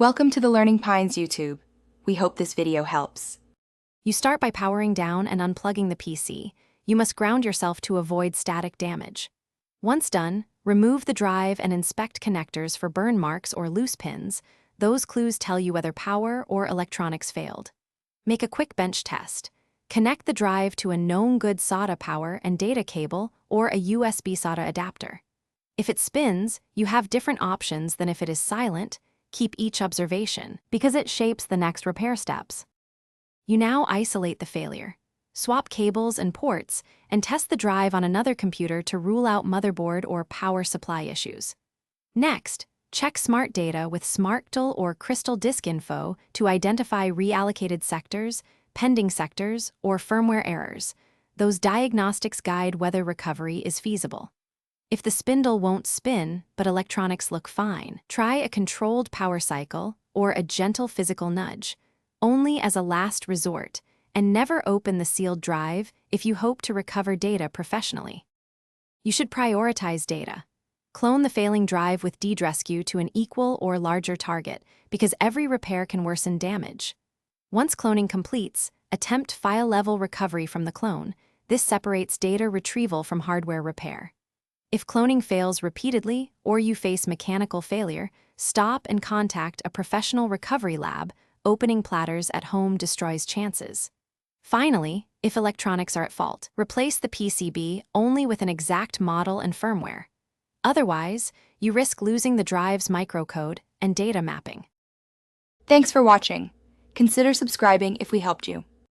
Welcome to the Learning Pines YouTube. We hope this video helps. You start by powering down and unplugging the PC. You must ground yourself to avoid static damage. Once done, remove the drive and inspect connectors for burn marks or loose pins. Those clues tell you whether power or electronics failed. Make a quick bench test. Connect the drive to a known good SATA power and data cable or a USB SATA adapter. If it spins, you have different options than if it is silent. Keep each observation, because it shapes the next repair steps. You now isolate the failure. Swap cables and ports, and test the drive on another computer to rule out motherboard or power supply issues. Next, check smart data with SmartDL or Crystal Disk Info to identify reallocated sectors, pending sectors, or firmware errors. Those diagnostics guide whether recovery is feasible. If the spindle won't spin, but electronics look fine, try a controlled power cycle or a gentle physical nudge, only as a last resort, and never open the sealed drive if you hope to recover data professionally. You should prioritize data. Clone the failing drive with DRescue to an equal or larger target, because every repair can worsen damage. Once cloning completes, attempt file-level recovery from the clone. This separates data retrieval from hardware repair. If cloning fails repeatedly or you face mechanical failure, stop and contact a professional recovery lab. Opening platters at home destroys chances. Finally, if electronics are at fault, replace the PCB only with an exact model and firmware. Otherwise, you risk losing the drive's microcode and data mapping. Thanks for watching. Consider subscribing if we helped you.